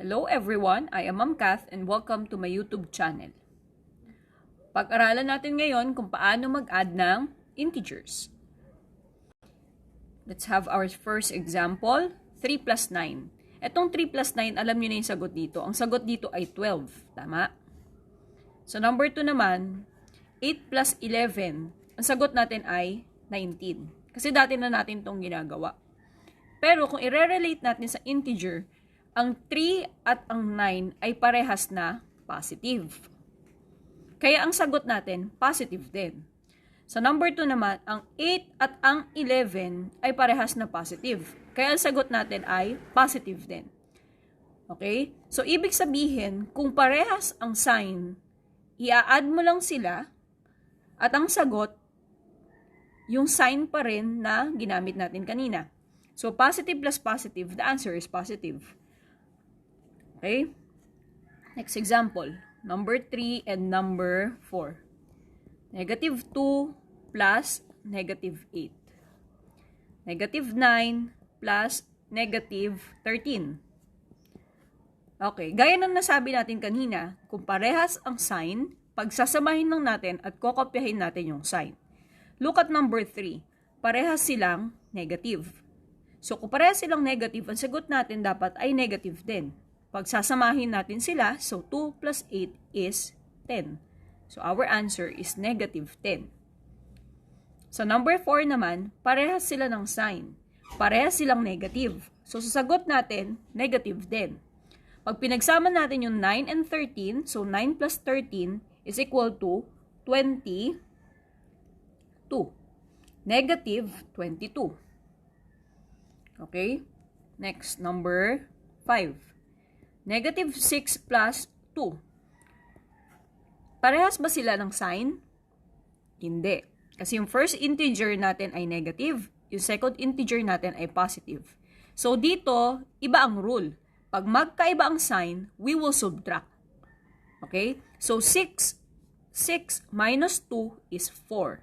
Hello everyone, I am Ma'am Kath and welcome to my YouTube channel. Pag-aralan natin ngayon kung paano mag-add ng integers. Let's have our first example, 3 plus 9. Etong 3 plus 9, alam niyo na yung sagot dito. Ang sagot dito ay 12, tama? So number 2 naman, 8 plus 11. Ang sagot natin ay 19. Kasi dati na natin itong ginagawa. Pero kung i-relate natin sa integer, ang 3 at ang 9 ay parehas na positive. Kaya ang sagot natin, positive din. Sa number 2 naman, ang 8 at ang 11 ay parehas na positive. Kaya ang sagot natin ay positive din. Okay? So, ibig sabihin, kung parehas ang sign, i-add mo lang sila at ang sagot, yung sign pa rin na ginamit natin kanina. So, positive plus positive, the answer is positive. Okay? Next example. Number 3 and number 4. Negative 2 plus negative 8. Negative 9 plus negative 13. Okay. Gaya ng nasabi natin kanina, kung parehas ang sign, pagsasamahin lang natin at kokopyahin natin yung sign. Look at number 3. Parehas silang negative. So, kung parehas silang negative, ang sagot natin dapat ay negative din. Pagsasamahin natin sila, so 2 plus 8 is 10. So, our answer is negative 10. So, number 4 naman, parehas sila ng sign. Parehas silang negative. So, sa sagot natin, negative din. Pag pinagsama natin yung 9 and 13, so 9 plus 13 is equal to 22. Negative 22. Okay? Next, number 5. Negative 6 plus 2. Parehas ba sila ng sign? Hindi. Kasi yung first integer natin ay negative, yung second integer natin ay positive. So dito, iba ang rule. Pag magkaiba ang sign, we will subtract. Okay? So 6 minus 2 is 4.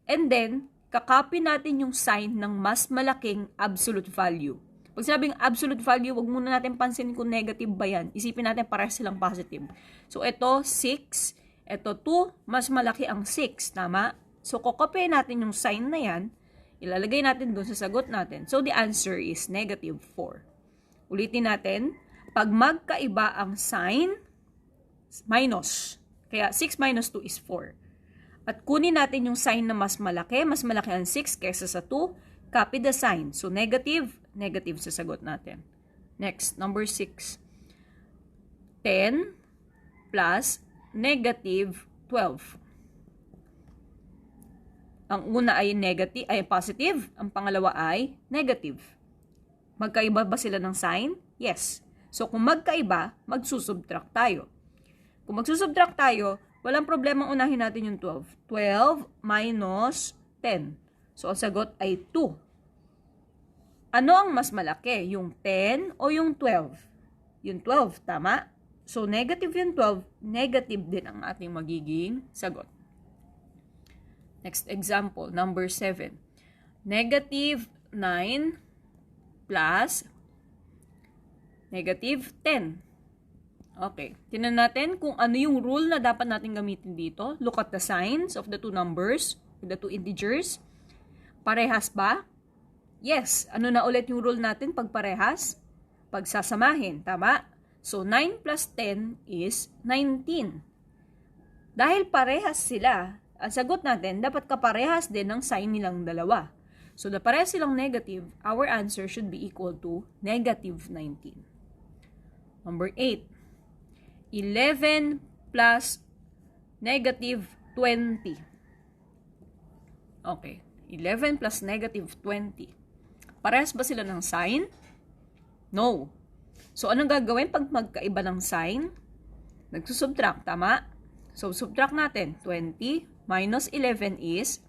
And then, kakopy natin yung sign ng mas malaking absolute value. Pag sabing absolute value, wag muna natin pansinin kung negative ba yan. Isipin natin parehas silang positive. So, ito 6, ito 2, mas malaki ang 6, tama? So, kokopy natin yung sign na yan, ilalagay natin doon sa sagot natin. So, the answer is negative 4. Ulitin natin, pag magkaiba ang sign, minus. Kaya 6 minus 2 is 4. At kunin natin yung sign na mas malaki ang 6 kaysa sa 2, copy the sign. So, negative sa sagot natin. Next, number 6. 10 plus negative 12. Ang una ay positive, ang pangalawa ay negative. Magkaiba ba sila ng sign? Yes. So, kung magkaiba, magsusubtract tayo. Kung magsusubtract tayo, walang problema unahin natin yung 12. 12 minus 10. So, ang sagot ay 2. Ano ang mas malaki? Yung 10 o yung 12? Yung 12, tama? So, negative yung 12, negative din ang ating magiging sagot. Next example, number 7. Negative 9 plus negative 10. Okay. Tingnan natin kung ano yung rule na dapat natin gamitin dito. Look at the signs of the two numbers, the two integers. Parehas ba? Yes. Ano na ulit yung rule natin pag parehas? Pagsasamahin. Tama? So, 9 plus 10 is 19. Dahil parehas sila, ang sagot natin, dapat kaparehas din ng sign nilang dalawa. So, na parehas silang negative, our answer should be equal to negative 19. Number 8. 11 plus negative 20. Okay. 11 plus negative 20. Parehas ba sila ng sign? No. So, anong gagawin pag magkaiba ng sign? Nagsusubtract, tama? So, subtract natin. 20 minus 11 is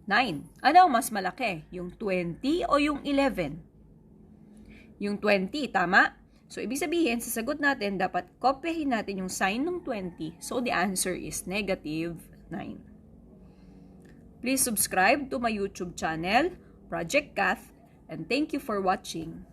9. Ano ang mas malaki? Yung 20 o yung 11? Yung 20, tama? So, ibig sabihin, sa sagot natin, dapat kopyahin natin yung sign ng 20. So, the answer is negative 9. Please subscribe to my YouTube channel, Project Kath, and thank you for watching.